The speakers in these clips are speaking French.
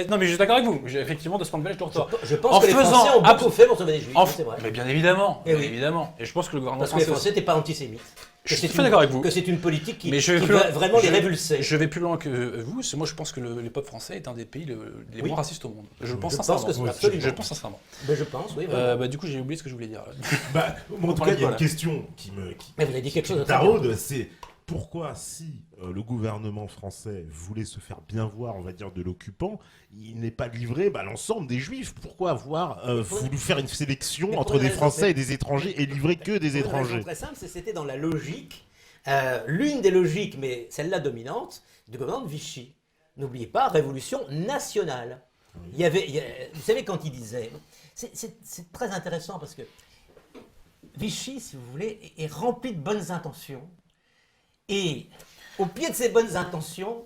Non, mais je suis d'accord avec vous. Effectivement, de ce point de vue-là, je te retors. Je pense que les Français ont beaucoup fait pour sauver les Juifs, c'est vrai. Mais bien évidemment, Eh bien oui. évidemment. Et je pense que le gouvernement Parce que les français Français n'étaient pas antisémites. Je suis tout à fait d'accord avec vous. Que c'est une politique qui Mais je vais qui plus va loin. vraiment les révulser. Je vais plus loin que vous. Parce que moi, je pense que le peuple français est un des pays les Oui. moins racistes au monde. Je pense Je sincèrement. pense que c'est Oui, absolument. Je pense sincèrement. Mais je pense, oui. Vraiment. Du coup, j'ai oublié ce que je voulais dire. Bah, moi, en tout cas, il y a une question qui me Mais vous avez dit quelque chose de très taraude, c'est pourquoi si le gouvernement français voulait se faire bien voir, on va dire, de l'occupant, il n'est pas livré l'ensemble des Juifs. Pourquoi avoir voulu faire une sélection mais pour entre une des raison Français et des étrangers et livrer que des Pour une raison étrangers? très simple, c'était dans la logique, l'une des logiques, mais celle-là dominante, du gouvernement de Vichy. N'oubliez pas, révolution nationale. Vous savez, quand il disait, c'est très intéressant parce que Vichy, si vous voulez, est rempli de bonnes intentions. Et au pied de ces bonnes intentions,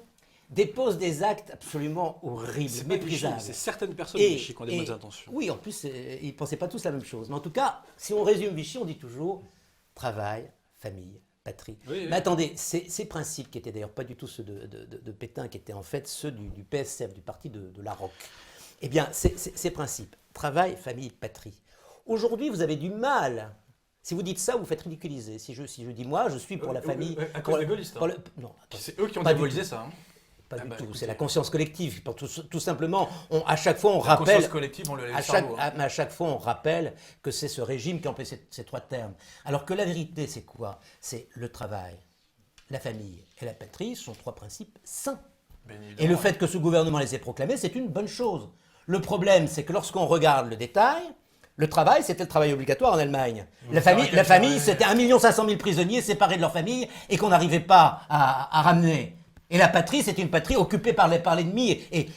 dépose des actes absolument horribles, méprisables. C'est certaines personnes de Vichy qui ont des bonnes intentions. Oui, en plus, ils ne pensaient pas tous la même chose. Mais en tout cas, si on résume Vichy, on dit toujours travail, famille, patrie. Oui. Mais attendez, ces principes, qui étaient d'ailleurs pas du tout ceux de Pétain, qui étaient en fait ceux du PSF, du parti de la ROC, eh bien, ces principes, travail, famille, patrie. Aujourd'hui, vous avez du mal. Si vous dites ça, vous faites ridiculiser. Si je dis moi, je suis pour la famille. À cause des gaullistes. Non, attends, C'est eux qui ont pas du diabolisé tout. ça. Pas du tout. écoutez. C'est la conscience collective. Tout simplement, à chaque fois, on La rappelle. conscience collective, on le laisse À chaque fois, on rappelle que c'est ce régime qui empêche ces trois termes. Alors que la vérité, c'est quoi? C'est le travail, la famille et la patrie sont trois principes sains. Et le fait que ce gouvernement les ait proclamés, c'est une bonne chose. Le problème, c'est que lorsqu'on regarde le détail, le travail, c'était le travail obligatoire en Allemagne. La famille, c'était 1 500 000 prisonniers séparés de leur famille et qu'on n'arrivait pas à ramener. Et la patrie, c'est une patrie occupée par l'ennemi et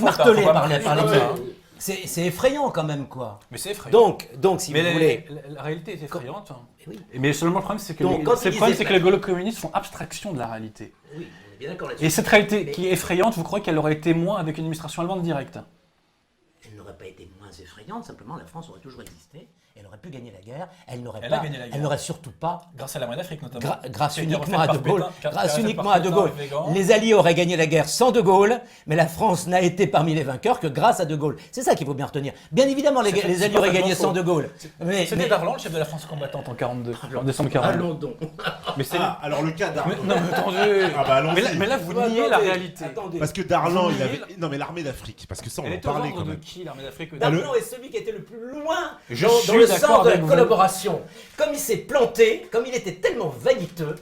martelée par l'ennemi. C'est effrayant quand même, quoi. Mais c'est effrayant. Donc si vous voulez... La réalité est effrayante. Oui. Mais seulement le problème, c'est que, les gaulo-communistes font abstraction de la réalité. Oui, on est bien d'accord là-dessus. Et cette réalité qui est effrayante, vous croyez qu'elle aurait été moins avec une administration allemande directe? Elle n'aurait pas été moins effrayante, simplement la France aurait toujours existé, elle aurait pu gagner la guerre, elle n'aurait surtout pas, Grâce à la monnaie d'Afrique notamment. grâce uniquement à De Gaulle, les Alliés auraient gagné la guerre sans De Gaulle, mais la France n'a été parmi les vainqueurs que grâce à De Gaulle. C'est ça qu'il faut bien retenir. Bien évidemment, les Alliés auraient gagné sans De Gaulle. C'était Darlan, le chef de la France combattante en 42, en décembre 42. Allons donc. Mais c'est... Alors le cas Darlan. Non, mais attendez. Allons-y. Mais là, vous niez la réalité. Attendez. Parce que Darlan, Vous il avait... niez Non mais l'armée d'Afrique, parce que ça on Elle en est au parlait ordre quand de même. qui, l'armée d'Afrique? Darlan est celui qui a été le plus loin Je dans suis le d'accord sens de la avec vous. collaboration. Comme il s'est planté, comme il était tellement vaniteux,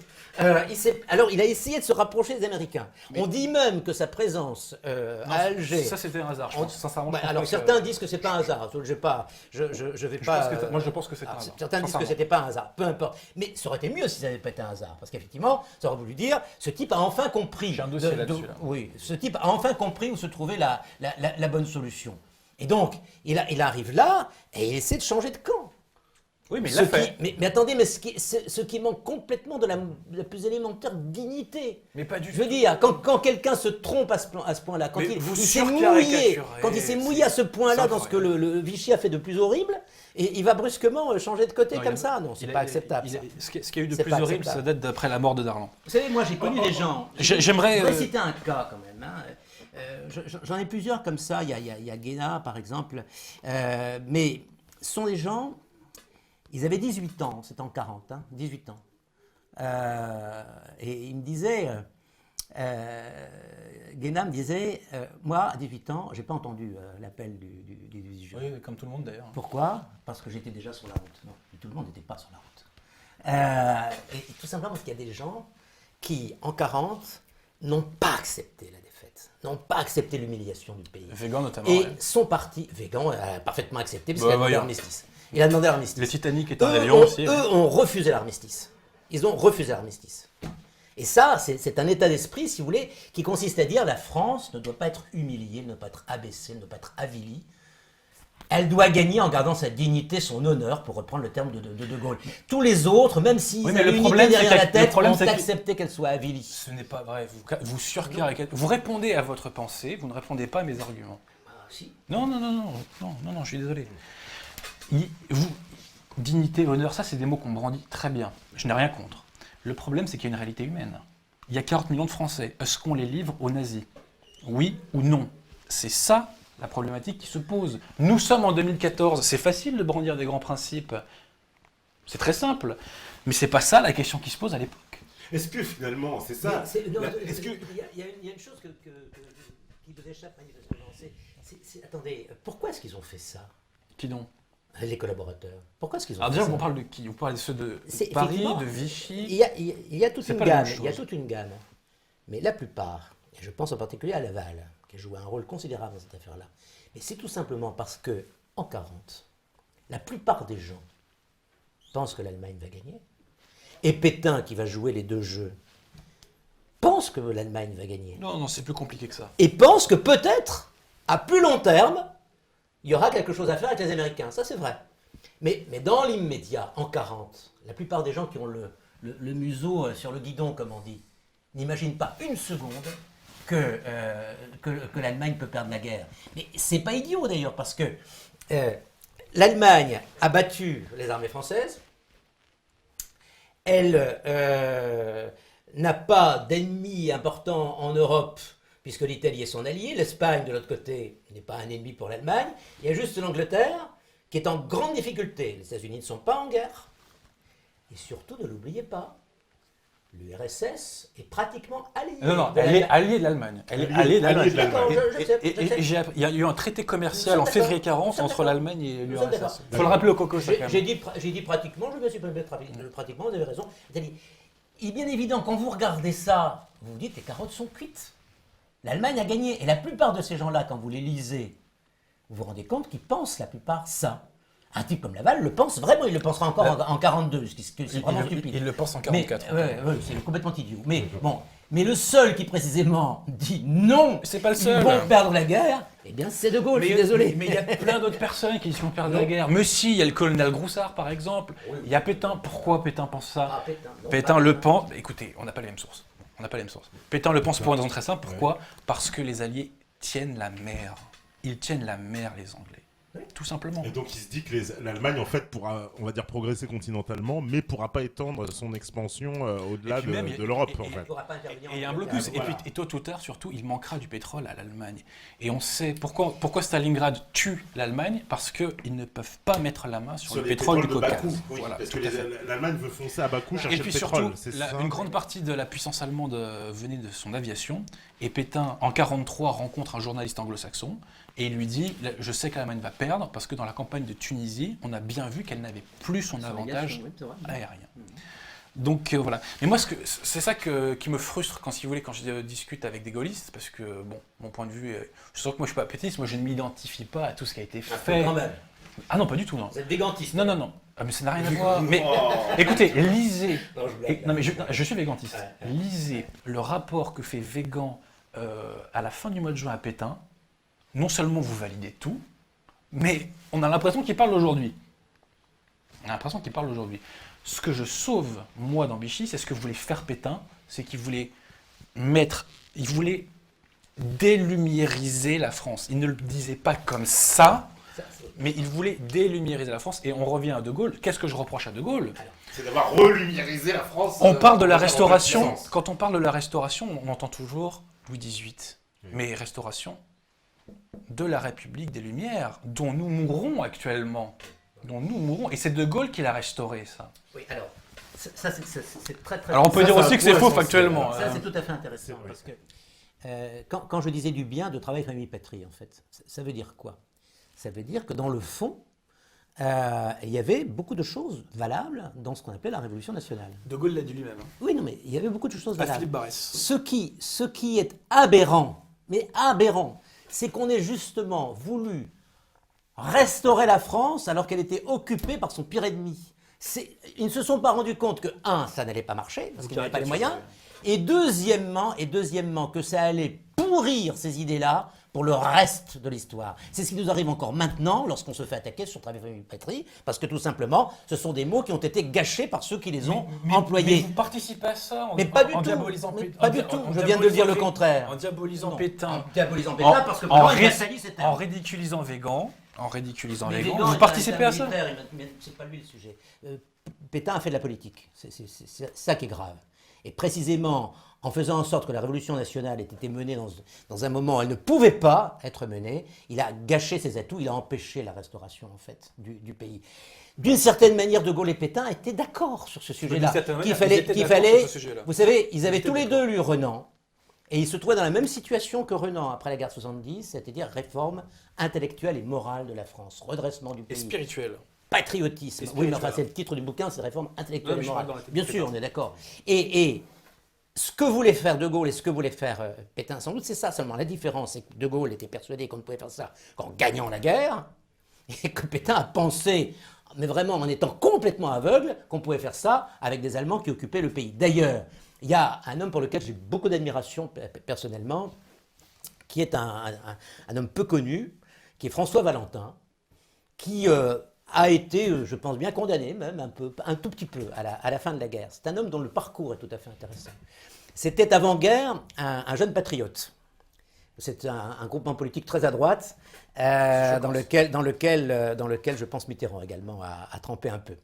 alors il a essayé de se rapprocher des Américains. On dit même que sa présence à Alger... Ça, c'était un hasard, je pense. Sincèrement, je pense alors pas certains disent que c'est pas un hasard. Je vais pas... Moi, je pense que c'est un hasard. Certains disent que Sincèrement. c'était pas un hasard. Peu importe. Mais ça aurait été mieux si ça n'avait pas été un hasard. Parce qu'effectivement, ça aurait voulu dire, ce type a enfin compris... J'ai un dossier là-dessus, là. Oui, ce type a enfin compris où se trouvait la bonne solution. Et donc, il arrive là et il essaie de changer de camp. Oui, mais il l'a fait. Mais attendez, mais ce qui manque complètement de la plus élémentaire dignité. Mais pas du Je veux dire, quand quelqu'un se trompe à ce point-là, quand Mais il vous s'est surcaricaturez, mouillé à ce point-là c'est dans ce que le Vichy a fait de plus horrible, et il va brusquement changer de côté comme ça. Non, c'est pas acceptable. Ça. Ce qu'il y a eu de C'est plus pas horrible, ça acceptable. date d'après la mort de Darlan. Vous savez, moi j'ai connu des gens. J'aimerais... Je vais citer un cas quand même. J'en ai plusieurs comme ça. Il y a Guéna par exemple. Mais ce sont des gens. Ils avaient 18 ans, c'était en 40, 18 ans. Et il me disait, Guéna me disait, moi à 18 ans, j'ai pas entendu l'appel du juge. Oui, comme tout le monde d'ailleurs. Pourquoi? Parce que j'étais déjà sur la route. Non, tout le monde n'était pas sur la route. Et tout simplement parce qu'il y a des gens qui, en 40, n'ont pas accepté la défaite, n'ont pas accepté l'humiliation du pays. Végan notamment. Et ouais. sont partis, Végan a parfaitement accepté parce Bah, qu'il a demandé voyons. l'armistice. Il a demandé l'armistice. Le Titanic est un avion aussi. Eux ont refusé l'armistice. Ils ont refusé l'armistice. Et ça, c'est un état d'esprit, si vous voulez, qui consiste à dire la France ne doit pas être humiliée, ne doit pas être abaissée, ne doit pas être avilie. Elle doit gagner en gardant sa dignité, son honneur, pour reprendre le terme de Gaulle. Tous les autres, même s'ils Oui, mais avaient le une problème, idée c'est derrière la que- tête, le problème, ont c'est que- accepté qu'elle soit avilie. Ce n'est pas vrai. Vous surcaricaturez. Vous répondez à votre pensée, vous ne répondez pas à mes arguments. Ah, si. Non, je suis désolé. Dignité, honneur, ça c'est des mots qu'on brandit très bien. Je n'ai rien contre. Le problème c'est qu'il y a une réalité humaine. Il y a 40 millions de Français. Est-ce qu'on les livre aux nazis? Oui ou non? C'est ça la problématique qui se pose. Nous sommes en 2014, c'est facile de brandir des grands principes. C'est très simple. Mais c'est pas ça la question qui se pose à l'époque. Est-ce que finalement, c'est ça est-ce que... Il y a une chose qui vous échappe manifestement. Attendez, pourquoi est-ce qu'ils ont fait ça, Qui donc? les collaborateurs? Pourquoi est-ce qu'ils ont Alors fait déjà, ça? on parle de qui? On parle de ceux de C'est Paris, effectivement, de Vichy. Il y a toute C'est une pas la même gamme. chose. Il y a toute une gamme. Mais la plupart, et je pense en particulier à Laval, qui a joué un rôle considérable dans cette affaire-là, mais c'est tout simplement parce que, en 1940, la plupart des gens pensent que l'Allemagne va gagner. Et Pétain, qui va jouer les deux jeux, pense que l'Allemagne va gagner. Non, c'est plus compliqué que ça. Et pense que peut-être, à plus long terme, il y aura quelque chose à faire avec les Américains. Ça, c'est vrai. Mais dans l'immédiat, en 1940, la plupart des gens qui ont le museau sur le guidon, comme on dit, n'imaginent pas une seconde que l'Allemagne peut perdre la guerre. Mais c'est pas idiot, d'ailleurs, parce que l'Allemagne a battu les armées françaises. Elle n'a pas d'ennemis importants en Europe, puisque l'Italie est son allié. L'Espagne, de l'autre côté, n'est pas un ennemi pour l'Allemagne. Il y a juste l'Angleterre qui est en grande difficulté. Les États-Unis ne sont pas en guerre. Et surtout, ne l'oubliez pas, l'URSS est pratiquement alliée. Non, elle est alliée de l'Allemagne. Elle est alliée de l'Allemagne. D'accord, je sais. Il y a eu un traité commercial Nous en sommes février d'accord. 40 entre l'Allemagne et Nous sommes d'accord. l'URSS. Il faut le rappeler au coco, ça, quand même. J'ai dit pratiquement, je me suis pas mis pratiquement, vous avez raison. Il est bien évident, quand vous regardez ça, vous vous dites les carottes sont cuites. L'Allemagne a gagné. Et la plupart de ces gens-là, quand vous les lisez, vous vous rendez compte qu'ils pensent la plupart ça. Un type comme Laval le pense vraiment, il le pensera encore en 42, ce qui c'est vraiment stupide. Il le pense en 44. Oui, c'est complètement idiot. Mais bon, mais le seul qui précisément dit non, C'est pas le ils seul. vont perdre la guerre, eh bien c'est De Gaulle, je suis désolé. Mais il y a plein d'autres personnes qui vont perdre la guerre. Mais si, il y a le colonel Groussard, par exemple. Il y a Pétain. Pourquoi Pétain pense ça? Ah, Pétain, non, Pétain pas le Pétain. pense. Écoutez, on n'a pas les mêmes sources. Pétain le pense pour une raison très simple. Pourquoi? Parce que les Alliés tiennent la mer. Ils tiennent la mer, les Anglais. Tout simplement. Et donc il se dit que l'Allemagne, en fait, pourra, on va dire, progresser continentalement, mais pourra pas étendre son expansion au-delà de l'Europe, en fait. Et il y a un blocus. Et tôt ou tard, surtout, il manquera du pétrole à l'Allemagne. Et on sait pourquoi Stalingrad tue l'Allemagne, parce qu'ils ne peuvent pas mettre la main sur le pétrole du Caucase. Oui, Voilà, parce tout que à fait. l'Allemagne veut foncer à Bakou chercher Et puis le pétrole. surtout, une grande partie de la puissance allemande venait de son aviation. Et Pétain, en 1943, rencontre un journaliste anglo-saxon et il lui dit « Je sais que l'Allemagne va perdre parce que dans la campagne de Tunisie, on a bien vu qu'elle n'avait plus son avantage aérien. » Donc voilà. Mais moi, c'est ça qui me frustre quand je discute avec des gaullistes, parce que, bon, mon point de vue, je sens que moi je suis pas pétiste, moi je ne m'identifie pas à tout ce qui a été fait. Quand même. Ah non, pas du tout, non. Vous êtes des gantiste. Non. Ah, mais ça n'a rien à voir. Mais écoutez, lisez. Non, je blague. Non, mais je suis végantiste. Lisez le rapport que fait Végan à la fin du mois de juin à Pétain. Non seulement vous validez tout, mais on a l'impression qu'il parle aujourd'hui. Ce que je sauve, moi, dans Vichy, c'est ce que voulait faire Pétain, c'est qu'il voulait délumiériser la France. Il ne le disait pas comme ça, mais il voulait délumiériser la France. Et on revient à De Gaulle. Qu'est-ce que je reproche à De Gaulle? C'est d'avoir relumiérisé la France. On parle de la Restauration. Quand on parle de la Restauration, on entend toujours Louis XVIII. Mais Restauration de la République des Lumières, dont nous mourons actuellement. Et c'est De Gaulle qui l'a restauré, ça. Oui, alors, ça c'est très très... Alors on peut dire aussi que c'est faux factuellement. Ça c'est tout à fait intéressant, parce que quand je disais du bien de travail famille patrie, en fait, ça veut dire quoi? Ça veut dire que dans le fond, il y avait beaucoup de choses valables dans ce qu'on appelait la Révolution nationale. De Gaulle l'a dit lui-même. Oui, non, mais il y avait beaucoup de choses valables. Philippe Barrès. Ce qui est aberrant, c'est qu'on ait justement voulu restaurer la France alors qu'elle était occupée par son pire ennemi. Ils ne se sont pas rendus compte que, ça n'allait pas marcher, parce qu'ils n'avaient pas les moyens, et deuxièmement, que ça allait pourrir ces idées-là pour le reste de l'histoire. C'est ce qui nous arrive encore maintenant lorsqu'on se fait attaquer sur travail famille patrie, parce que tout simplement, ce sont des mots qui ont été gâchés par ceux qui les ont employés. Mais vous participez à ça en diabolisant Pétain. Pas du tout, je viens de dire le contraire. En diabolisant Pétain. En diabolisant Pétain, parce que Pétain, il a sali ses termes. En ridiculisant Végan. Mais Végan, vous participez à ça? C'est pas lui le sujet. Pétain a fait de la politique. C'est ça qui est grave. Et précisément, en faisant en sorte que la révolution nationale ait été menée dans un moment où elle ne pouvait pas être menée, il a gâché ses atouts, il a empêché la restauration en fait du pays. D'une certaine manière, De Gaulle et Pétain étaient d'accord sur ce sujet-là. Qu'il fallait, vous savez, ils avaient tous les deux lu Renan, et ils se trouvaient dans la même situation que Renan après la guerre de 70, c'est-à-dire réforme intellectuelle et morale de la France, redressement du pays. Et spirituel. Patriotisme. Oui, mais enfin, c'est le titre du bouquin, c'est réforme intellectuelle et morale. Bien sûr, on est d'accord. Et ce que voulait faire De Gaulle et ce que voulait faire Pétain, sans doute, c'est ça seulement. La différence, c'est que De Gaulle était persuadé qu'on ne pouvait faire ça qu'en gagnant la guerre, et que Pétain a pensé, mais vraiment en étant complètement aveugle, qu'on pouvait faire ça avec des Allemands qui occupaient le pays. D'ailleurs, il y a un homme pour lequel j'ai beaucoup d'admiration personnellement, qui est un homme peu connu, qui est François Valentin, qui a été, je pense, bien condamné, même un tout petit peu, à la fin de la guerre. C'est un homme dont le parcours est tout à fait intéressant. C'était avant-guerre un jeune patriote. C'est un groupement politique très à droite, dans lequel je pense Mitterrand également a trempé un peu.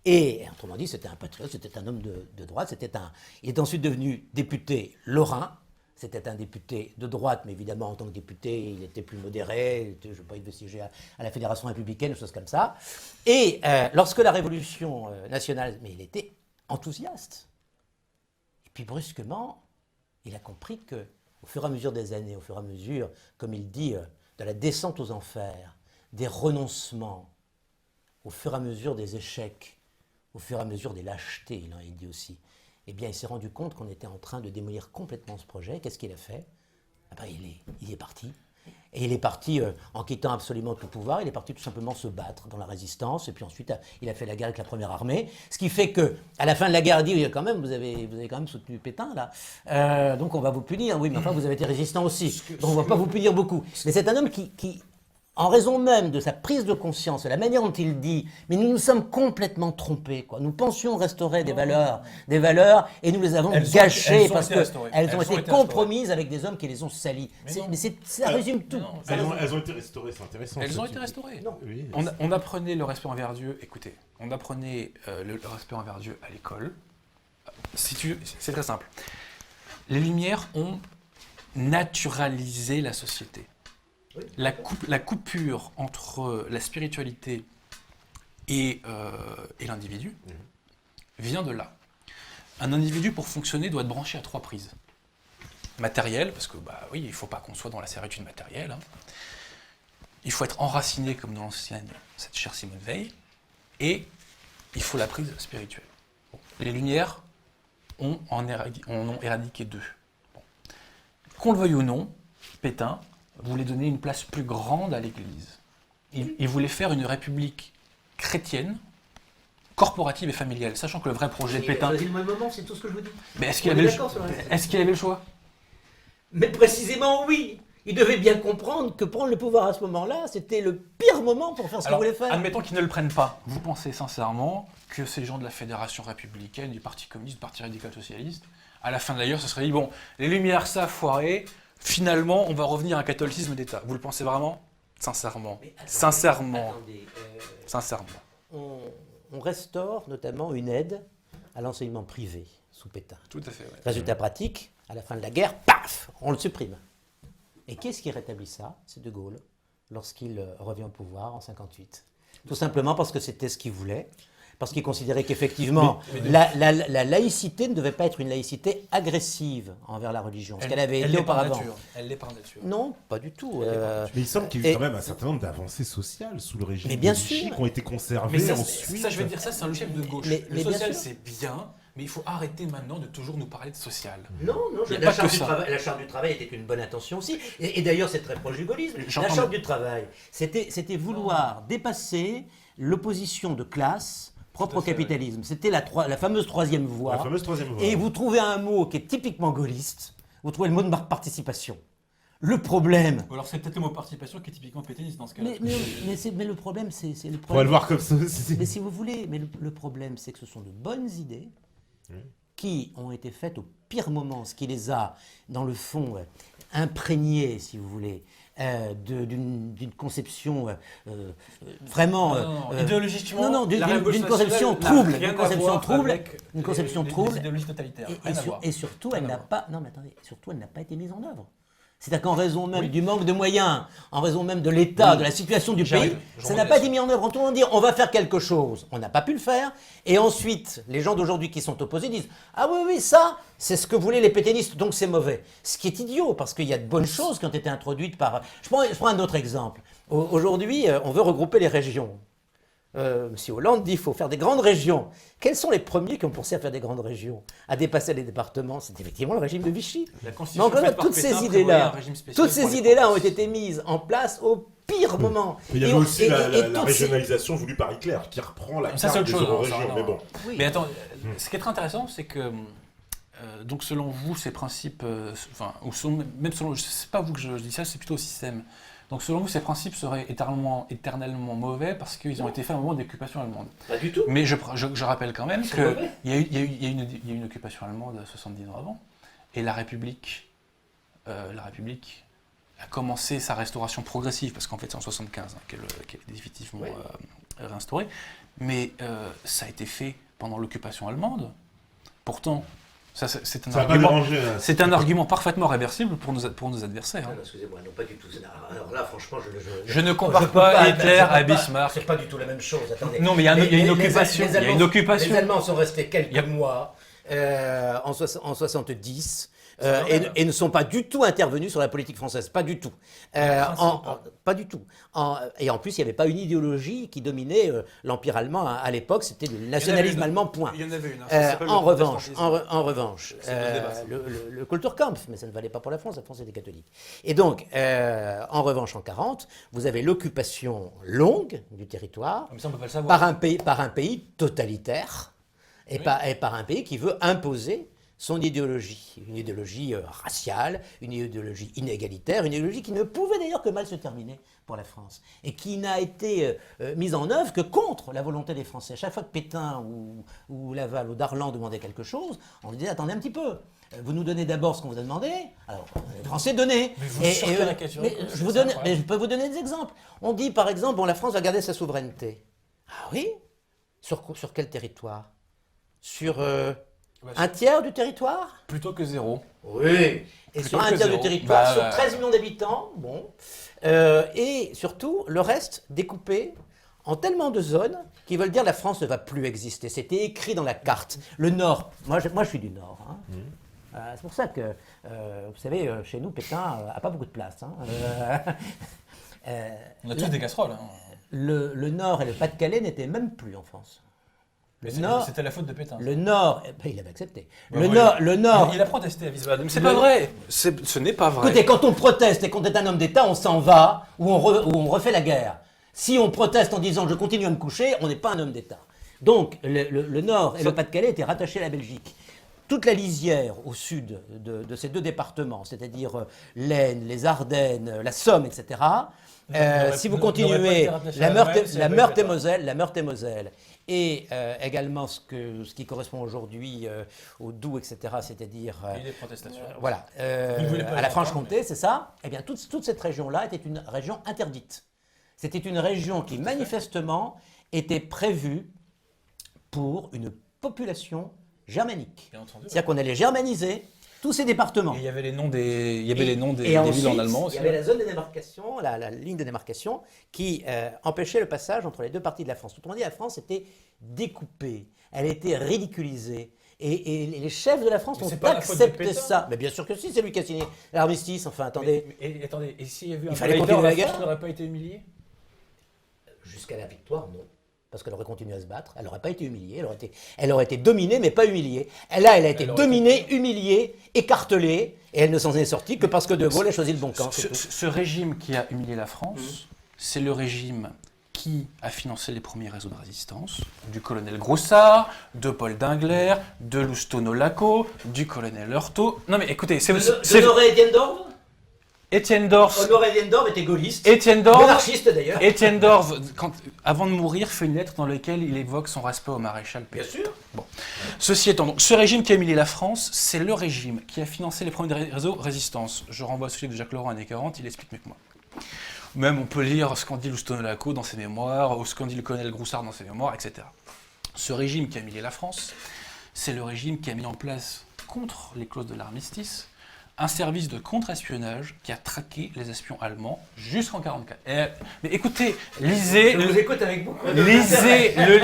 Et autrement dit, c'était un patriote, c'était un homme de droite, il est ensuite devenu député lorrain. C'était un député de droite, mais évidemment, en tant que député, il était plus modéré. Je ne sais pas, il devait siéger à la Fédération républicaine, des choses comme ça. Et lorsque la Révolution nationale, mais il était enthousiaste. Et puis brusquement, il a compris que, au fur et à mesure des années, au fur et à mesure, comme il dit, de la descente aux enfers, des renoncements, au fur et à mesure des échecs, au fur et à mesure des lâchetés, il dit aussi, eh bien, il s'est rendu compte qu'on était en train de démolir complètement ce projet. Qu'est-ce qu'il a fait? Ah ben, il est parti. Et il est parti en quittant absolument tout pouvoir. Il est parti tout simplement se battre dans la résistance. Et puis ensuite, il a fait la guerre avec la première armée. Ce qui fait qu'à la fin de la guerre, il dit quand même, vous avez quand même soutenu Pétain, là. Donc on va vous punir. Oui, mais enfin, vous avez été résistant aussi. Donc on ne va pas vous punir beaucoup. Mais c'est un homme qui en raison même de sa prise de conscience et la manière dont il dit, mais nous nous sommes complètement trompés, quoi. Nous pensions restaurer des valeurs, et nous les avons gâchées parce qu'elles ont été compromises avec des hommes qui les ont salies. Ça résume tout. Elles ont été restaurées, c'est intéressant. Elles ont été restaurées. Oui. On apprenait le respect envers Dieu. Écoutez, on apprenait le respect envers Dieu à l'école. C'est très simple. Les Lumières ont naturalisé la société. Oui. La coupure entre la spiritualité et l'individu vient de là. Un individu, pour fonctionner, doit être branché à 3 prises. Matériel, parce que, oui, il ne faut pas qu'on soit dans la servitude matérielle. Hein. Il faut être enraciné, comme dans l'enseigne cette chère Simone Veil. Et il faut la prise spirituelle. Bon. Les Lumières en ont éradiqué 2. Bon. Qu'on le veuille ou non, Pétain voulait donner une place plus grande à l'Église. Il voulait faire une république chrétienne, corporative et familiale, sachant que le vrai projet de Pétain... Il a le même moment, c'est tout ce que je vous dis. Mais est-ce qu'il avait le choix? Mais précisément oui. Il devait bien comprendre que prendre le pouvoir à ce moment-là, c'était le pire moment pour faire ce qu'il voulait faire. Admettons qu'ils ne le prennent pas. Vous pensez sincèrement que ces gens de la Fédération républicaine, du Parti communiste, du Parti radical socialiste, à la fin de la guerre, ce serait dit, bon, les Lumières, ça a foiré, finalement, on va revenir à un catholicisme d'État. Vous le pensez vraiment? Sincèrement. Sincèrement. On restaure notamment une aide à l'enseignement privé sous Pétain. Tout à fait, ouais. Résultat pratique, à la fin de la guerre, paf, on le supprime. Et qu'est-ce qui rétablit ça? C'est De Gaulle, lorsqu'il revient au pouvoir en 1958. Tout simplement parce que c'était ce qu'il voulait. Parce qu'il considérait qu'effectivement, la laïcité ne devait pas être une laïcité agressive envers la religion, ce qu'elle avait été auparavant. Elle l'est par nature. Non, pas du tout. Mais il semble qu'il y a eu quand même un certain nombre d'avancées sociales sous le régime qui ont été conservées ensuite. Ça, je vais dire ça, c'est un logiciel de gauche. Le social, c'est bien, mais il faut arrêter maintenant de toujours nous parler de social. Non, la charte du travail était une bonne intention aussi. Et d'ailleurs, c'est très proche du gaullisme. La charte du travail, c'était vouloir dépasser l'opposition de classe propre au capitalisme. C'était la fameuse troisième voie. Et vous trouvez un mot qui est typiquement gaulliste, vous trouvez le mot de participation. Le problème... Ou alors c'est peut-être le mot participation qui est typiquement pétainiste dans ce cas-là. Mais le problème, c'est le problème... On va le voir comme ça. Mais si vous voulez, le problème, c'est que ce sont de bonnes idées qui ont été faites au pire moment, ce qui les a, dans le fond, imprégné, si vous voulez, d'une conception vraiment idéologiquement, d'une conception trouble, une conception trouble, et surtout elle n'a pas été mise en œuvre. C'est-à-dire qu'en raison même du manque de moyens, en raison même de l'état, de la situation du pays, ça n'a pas été mis en œuvre. On dit on va faire quelque chose, on n'a pas pu le faire, et ensuite les gens d'aujourd'hui qui sont opposés disent ah oui ça c'est ce que voulaient les pétainistes, donc c'est mauvais. Ce qui est idiot parce qu'il y a de bonnes choses qui ont été introduites par. Je prends un autre exemple. Aujourd'hui on veut regrouper les régions. Monsieur Hollande dit qu'il faut faire des grandes régions. Quels sont les premiers qui ont pensé à faire des grandes régions, à dépasser les départements? C'est effectivement le régime de Vichy. Donc toutes ces idées-là ont été mises en place au pire moment. Mais il y avait aussi la régionalisation voulue par Hitler, qui reprend la carte des régions. Mais bon. Oui. Mais attends, ce qui est très intéressant, c'est que donc selon vous, ces principes, même selon, c'est pas vous que je dis ça, c'est plutôt au système. Donc selon vous, ces principes seraient éternellement mauvais parce qu'ils ont été faits à un moment d'occupation allemande. Pas du tout. Mais je rappelle quand même qu'il y a eu une occupation allemande 70 ans avant, et la République a commencé sa restauration progressive, parce qu'en fait c'est en 75 qu'elle est définitivement réinstaurée, mais ça a été fait pendant l'occupation allemande. Pourtant, c'est un argument parfaitement réversible pour nos adversaires. Non, excusez-moi, non, pas du tout. Alors là, franchement, je ne compare pas Hitler à Bismarck. C'est pas du tout la même chose. Attendez. Non, mais il y a une occupation. Les Allemands sont restés quelques mois en 70. Et ne sont pas du tout intervenus sur la politique française, pas du tout. Pas du tout. Et en plus, il n'y avait pas une idéologie qui dominait l'Empire allemand à l'époque, c'était le nationalisme allemand, point. Il y en avait une. En revanche, le Kulturkampf, mais ça ne valait pas pour la France était catholique. Et donc, en revanche, en 1940, vous avez l'occupation longue du territoire par un pays totalitaire et par un pays qui veut imposer son idéologie, une idéologie raciale, une idéologie inégalitaire, une idéologie qui ne pouvait d'ailleurs que mal se terminer pour la France, et qui n'a été mise en œuvre que contre la volonté des Français. Chaque fois que Pétain ou Laval ou Darlan demandaient quelque chose, on disait attendez un petit peu, vous nous donnez d'abord ce qu'on vous a demandé, alors les Français donnaient. Mais je peux vous donner des exemples. On dit par exemple, la France va garder sa souveraineté. Ah oui? Sur quel territoire? Sur un tiers du territoire? Plutôt que zéro. Oui. Et sur un tiers du territoire, sur 13 millions d'habitants, bon. Et surtout, le reste découpé en tellement de zones qui veulent dire la France ne va plus exister. C'était écrit dans la carte. Le Nord, moi je suis du Nord. Hein. C'est pour ça que, vous savez, chez nous, Pétain n'a pas beaucoup de place. Hein. On a tous des casseroles. Hein. Le Nord et le Pas-de-Calais n'étaient même plus en France. C'était la faute de Pétain. Le Nord, il avait accepté. Le Nord. Il a protesté à Wiesbaden. Mais c'est pas vrai. Ce n'est pas vrai. Écoutez, quand on proteste et qu'on est un homme d'État, on s'en va ou on refait la guerre. Si on proteste en disant je continue à me coucher, on n'est pas un homme d'État. Donc le Nord et le Pas-de-Calais étaient rattachés à la Belgique. Toute la lisière au sud de ces deux départements, c'est-à-dire l'Aisne, les Ardennes, la Somme, etc. Si vous continuez, la Meurthe-et-Moselle, et également ce qui correspond aujourd'hui au Doubs, etc., c'est-à-dire des protestations. À la Franche-Comté, c'est ça. Eh bien, toute cette région-là était une région interdite. C'était une région qui, manifestement, était prévue pour une population germanique. C'est-à-dire qu'on allait germaniser tous ces départements. Et il y avait les noms des villes en allemand aussi. Il y avait la zone de démarcation, la ligne de démarcation, qui empêchait le passage entre les deux parties de la France. Autrement dit, la France était découpée, elle était ridiculisée. Et les chefs de la France ont accepté ça. Mais bien sûr que si, c'est lui qui a signé l'armistice. Enfin, attendez. Et s'il y avait il fallait continuer la guerre, n'aurait pas été humilié? Jusqu'à la victoire, non. Parce qu'elle aurait continué à se battre, elle n'aurait pas été humiliée, elle aurait été dominée mais pas humiliée. Là, elle a été dominée, humiliée, écartelée, et elle ne s'en est sortie que parce que De Gaulle a choisi le bon camp. Ce régime qui a humilié la France, c'est le régime qui a financé les premiers réseaux de résistance, du colonel Groussard, de Paul Dingler, de Lousteau-Nolaco, du colonel Heurtaud. Non mais écoutez, c'est... De Honoré Etienne d'Orve ? Étienne Dorf. Honoré Hendorf était gaulliste. Étienne Dorf. Monarchiste d'ailleurs. Étienne Dorf, avant de mourir, fait une lettre dans laquelle il évoque son respect au maréchal Pétain. Bien sûr. Bon. Ceci étant, donc, ce régime qui a humilié la France, c'est le régime qui a financé les premiers réseaux résistance. Je renvoie à ce livre de Jacques Laurent, années 40, il explique mieux que moi. Même on peut lire ce qu'en dit Lousteau-Laco dans ses mémoires, ou ce qu'en dit le colonel Groussard dans ses mémoires, etc. Ce régime qui a humilié la France, c'est le régime qui a mis en place, contre les clauses de l'armistice, un service de contre-espionnage qui a traqué les espions allemands jusqu'en 1944. Mais écoutez, lisez le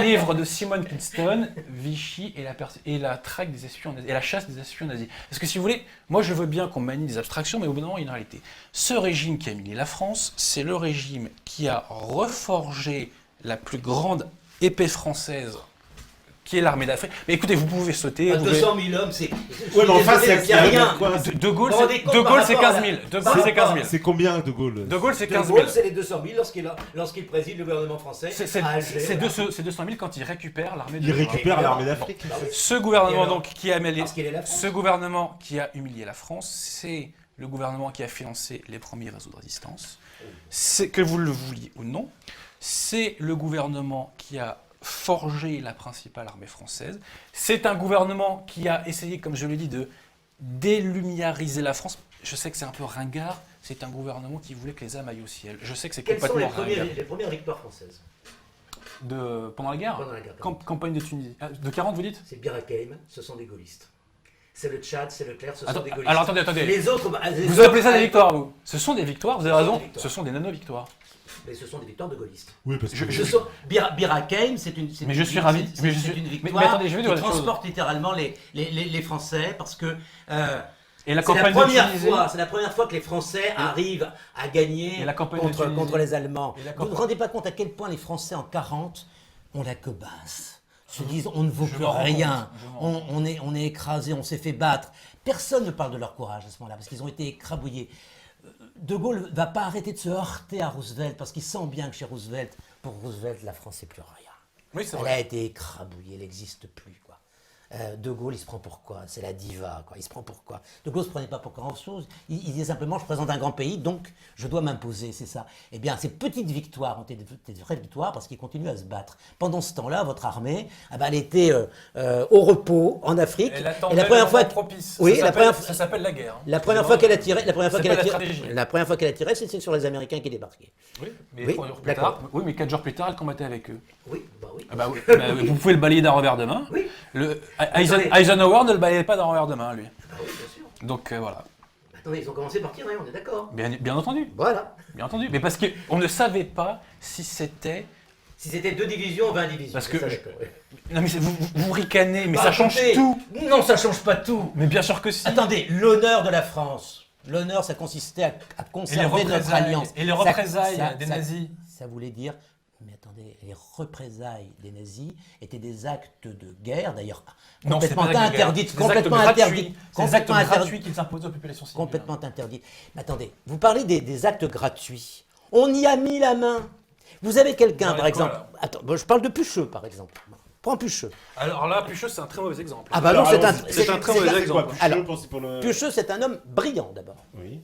livre de Simon Kinston, Vichy et la traque des espions nazis, et la chasse des espions nazis. Parce que si vous voulez, moi je veux bien qu'on manie des abstractions, mais au bout d'un moment, il y a une réalité. Ce régime qui a humilié la France, c'est le régime qui a reforgé la plus grande épée française, qui est l'armée d'Afrique. Mais écoutez, vous pouvez sauter. 200 000 hommes, c'est. Ouais, mais enfin, c'est rien. De Gaulle, c'est 15 000. De Gaulle, c'est 15 000. C'est combien De Gaulle? De Gaulle, c'est 15 De 000. Gaulle, c'est les 200 000 lorsqu'il préside le gouvernement français. C'est 200 000 quand il récupère l'armée Il récupère l'armée d'Afrique. Ce gouvernement, donc, Ce gouvernement qui a humilié la France, c'est le gouvernement qui a financé les premiers réseaux de résistance. C'est, que vous le vouliez ou non, c'est le gouvernement qui a forgé la principale armée française. C'est un gouvernement qui a essayé, comme je l'ai dit, de délumiariser la France. Je sais que c'est un peu ringard, c'est un gouvernement qui voulait que les âmes aillent au ciel. Je sais que c'est complètement ringard. les premières victoires françaises Pendant la guerre. Campagne de Tunisie. De 40, vous dites? C'est Bir Hakeim, ce sont des gaullistes. C'est le Tchad, c'est le Clair, ce sont des gaullistes. Alors attendez. Les autres, vous appelez ça des victoires, vous? Ce sont des victoires, vous avez raison, ce sont des nano-victoires. Mais ce sont des victoires de gaullistes. Oui, parce que Bir Hakeim, c'est une. Mais je suis ravi. C'est une victoire mais attendez, je vais dire qui autre chose. transporte littéralement les Français parce que. Et la c'est campagne la première fois que les Français arrivent à gagner contre les Allemands. Vous ne vous rendez pas compte à quel point les Français en 40 ont la queue basse. Se disent on ne vaut plus rien, on est écrasé, on s'est fait battre. Personne ne parle de leur courage à ce moment-là parce qu'ils ont été écrabouillés. De Gaulle ne va pas arrêter de se heurter à Roosevelt parce qu'il sent bien que chez Roosevelt, pour Roosevelt, la France n'est plus rien. Oui, c'est Elle vrai. a été écrabouillée, elle n'existe plus, quoi. De Gaulle, il se prend pour quoi? C'est la diva, quoi. Il se prend pour quoi? De Gaulle ne se prenait pas pour grand-chose. Il disait simplement, je représente un grand pays, donc je dois m'imposer, c'est ça. Eh bien, ces petites victoires ont été des vraies victoires parce qu'il continue à se battre. Pendant ce temps-là, votre armée, elle était au repos en Afrique. Elle attendait la première fois propice. Oui, ça s'appelle la guerre. La première fois qu'elle a tiré, la première fois qu'elle a tiré, c'était sur les Américains qui débarquaient. Oui, mais 4 jours plus tard, elle combattait avec eux. Oui, bah oui. Vous pouvez le balayer d'un revers de main. Oui. Eisenhower ne le balayait pas d'un revers de main, lui. Ah oui, bien sûr. Donc voilà. Attendez, ils ont commencé par tirer, on est d'accord. Bien entendu. Voilà. Bien entendu. Mais parce qu'on ne savait pas si c'était. Si c'était 2 divisions ou 20 divisions. Parce que. Ça, Non, mais vous ricanez, mais bah, ça change tout. Non, ça change pas tout. Mais bien sûr que si. Attendez, l'honneur de la France. L'honneur, ça consistait à conserver notre alliance. Et les représailles des nazis. Ça voulait dire. Mais attendez, les représailles des nazis étaient des actes de guerre, d'ailleurs complètement interdites, complètement interdites, des actes gratuits qu'ils imposaient aux populations civiles. Complètement interdites. Mais attendez, vous parlez des actes gratuits. On y a mis la main. Vous avez quelqu'un, par exemple. Attends, je parle de Pucheux, par exemple. Prends Pucheux. Alors là, Pucheux, c'est un très mauvais exemple. Ah bah non, c'est un très mauvais exemple. Pucheux, c'est un homme brillant, d'abord. Oui.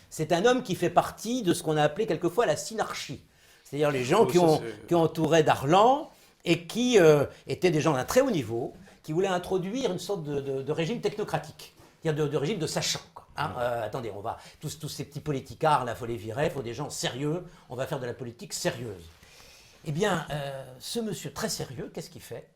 C'est un homme qui fait partie de ce qu'on a appelé quelquefois la synarchie. C'est-à-dire les gens qui entouraient Darlan et qui étaient des gens d'un très haut niveau, qui voulaient introduire une sorte de régime technocratique, c'est-à-dire de régime de sachants. Attendez, on va tous ces petits politicards, là, il faut les virer, il faut des gens sérieux, on va faire de la politique sérieuse. Eh bien, ce monsieur très sérieux, qu'est-ce qu'il fait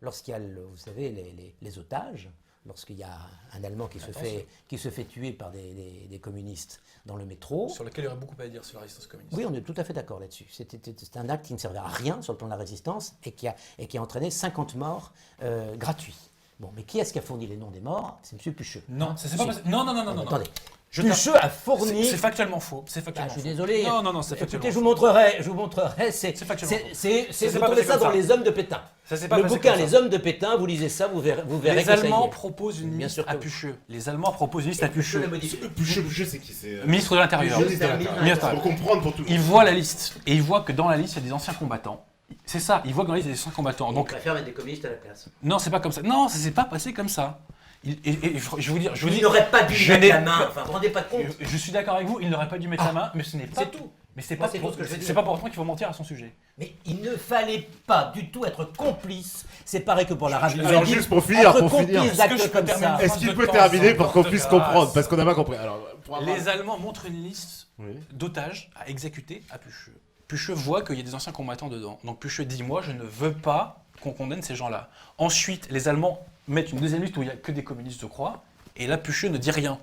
lorsqu'il y a, vous savez, les otages, lorsqu'il y a un Allemand qui se fait tuer par des communistes dans le métro. Sur lequel il y aurait beaucoup à dire sur la résistance communiste. Oui, on est tout à fait d'accord là-dessus. C'était un acte qui ne servait à rien sur le plan de la résistance et qui a entraîné 50 morts gratuits. Bon, mais qui est-ce qui a fourni les noms des morts? C'est M. Pucheux. Non, ça c'est pas possible. Non. Attendez. Pucheux a fourni. C'est factuellement faux. C'est factuellement je suis désolé. Non, c'est factuellement Écoutez, faux. je vous montrerai. Vous pas trouvez ça dans ça. Les Hommes de Pétain. Le bouquin Les Hommes de Pétain, vous lisez ça, vous verrez. Les Allemands proposent une liste à Pucheux. Les Allemands proposent une liste à Pucheux. Pucheux, c'est qui? Ministre de l'Intérieur. Pour comprendre, pour tout. Il voit la liste et il voit que dans la liste il y a des anciens combattants. C'est ça, il voit que dans la liste il y a des anciens combattants. Donc, il préfère mettre des communistes à la place. Non, c'est pas comme ça. Non, ça s'est pas passé comme ça. je vous dis, Il n'aurait pas dû mettre la main. Enfin, vous vous rendez pas compte. Je suis d'accord avec vous, il n'aurait pas dû mettre la main, mais ce n'est pas C'est tout. Mais c'est pas, pas pour autant qu'il faut mentir à son sujet. Mais il ne fallait pas du tout être complice. C'est pareil que pour la radio. Alors juste pour finir, d'actes comme ça. Est-ce qu'il peut terminer pour qu'on puisse comprendre? Parce qu'on n'a pas compris. Alors, les Allemands montrent une liste d'otages à exécuter à Pucheux. Pucheux voit qu'il y a des anciens combattants dedans. Donc Pucheux dit, moi je ne veux pas qu'on condamne ces gens-là. Ensuite, les Allemands mettent une deuxième liste où il n'y a que des communistes, je crois. Et là, Pucheux ne dit rien.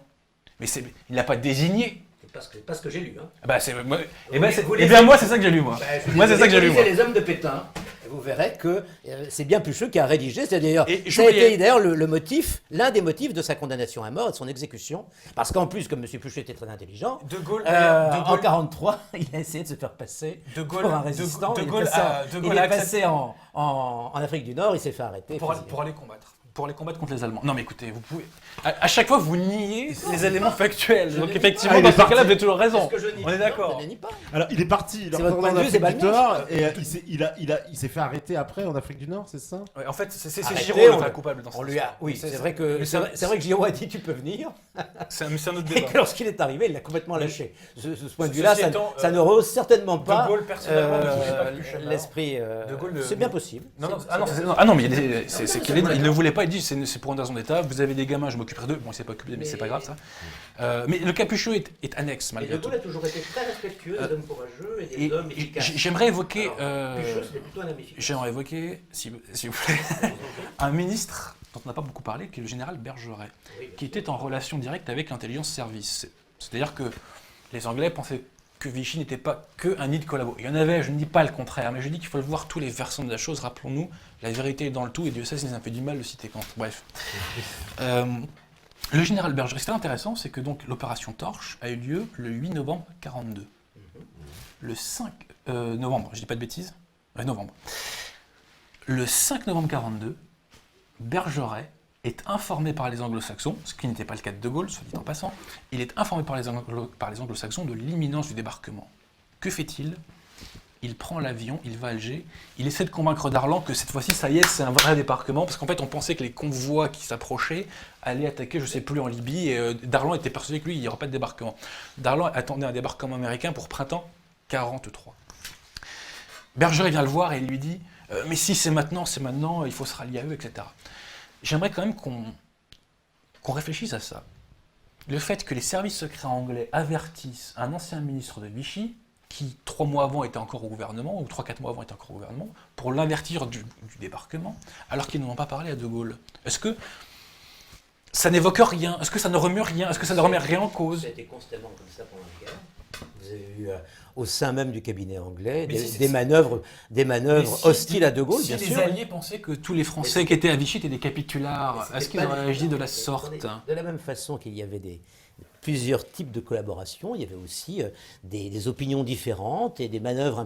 Mais il n'a pas désigné. C'est pas ce que j'ai lu. Hein. Moi, c'est ça que j'ai lu, moi. Moi, c'est ça que j'ai lu, moi. Les hommes de Pétain. Vous verrez que c'est bien Pucheux qui a rédigé. Ça a été d'ailleurs le motif, l'un des motifs de sa condamnation à mort et de son exécution. Parce qu'en plus, comme M. Pucheux était très intelligent, De Gaulle, en 1943, il a essayé de se faire passer pour un résistant. Il est passé en Afrique du Nord, il s'est fait arrêter. Pour aller combattre. Pour les combattre contre les Allemands. Non mais écoutez, vous pouvez... À chaque fois, vous niez les éléments factuels. Donc effectivement, dans ce cas-là, vous avez toujours raison. On est d'accord. Alors, il est parti. Il est retourné en Afrique du Nord et il s'est fait arrêter après en Afrique du Nord, c'est ça? Ouais, en fait, c'est Giraud le coupable dans cette histoire. Oui, c'est vrai que Giraud a dit tu peux venir. C'est un autre Et débat. que lorsqu'il est arrivé, il l'a complètement lâché. De ce point de vue-là, ça ne rehausse certainement pas l'esprit. C'est bien possible. Non, mais c'est qu'il ne voulait pas. Il dit c'est pour une raison d'État. Vous avez des gamins, je m'occuperai d'eux. Bon, il s'est pas occupé, mais c'est pas grave ça. Mais le cas Pucheux est annexe malgré tout. De Gaulle a toujours été très respectueux des hommes courageux et des hommes efficaces. J'aimerais évoquer. Pucheux, c'était plutôt un homme efficace. J'aimerais évoquer, si vous plaît, un ministre dont on n'a pas beaucoup parlé, qui est le général Bergeret, qui était en relation directe avec l'intelligence service. C'est-à-dire que les Anglais pensaient que Vichy n'était pas qu'un nid de collabos. Il y en avait, je ne dis pas le contraire, mais je dis qu'il faut voir tous les versants de la chose. Rappelons-nous, la vérité est dans le tout, et Dieu sait s'il a un peu du mal de citer Kant. Bref. Le général Bergeret, ce qui est intéressant, c'est que donc l'opération Torche a eu lieu le 8 novembre 1942. Le 5 novembre, je dis pas de bêtises, novembre. Le 5 novembre 1942, Bergeret est informé par les anglo-saxons, ce qui n'était pas le cas de De Gaulle, soit dit en passant, il est informé par les anglo-saxons de l'imminence du débarquement. Que fait-il? Il prend l'avion, il va à Alger, il essaie de convaincre Darlan que cette fois-ci, ça y est, c'est un vrai débarquement, parce qu'en fait, on pensait que les convois qui s'approchaient allaient attaquer, je ne sais plus, en Libye, et Darlan était persuadé que lui, il n'y aurait pas de débarquement. Darlan attendait un débarquement américain pour printemps 1943. Bergeret vient le voir et il lui dit mais si c'est maintenant, il faut se rallier à eux, etc. J'aimerais quand même qu'on réfléchisse à ça. Le fait que les services secrets anglais avertissent un ancien ministre de Vichy, qui 3 mois avant était encore au gouvernement, ou 3-4 mois avant était encore au gouvernement, pour l'avertir du débarquement, alors qu'ils n'en ont pas parlé à De Gaulle. Est-ce que ça n'évoque rien? Est-ce que ça ne remue rien? Est-ce que ça ne remet rien en cause? C'était constamment comme ça pendant la guerre. Vous avez eu au sein même du cabinet anglais des manœuvres hostiles à De Gaulle, bien sûr. Si les Alliés pensaient que tous les Français qui étaient à Vichy étaient des capitulars, est-ce qu'ils auraient agi de la sorte? De la même façon qu'il y avait plusieurs types de collaboration, il y avait aussi des opinions différentes et des manœuvres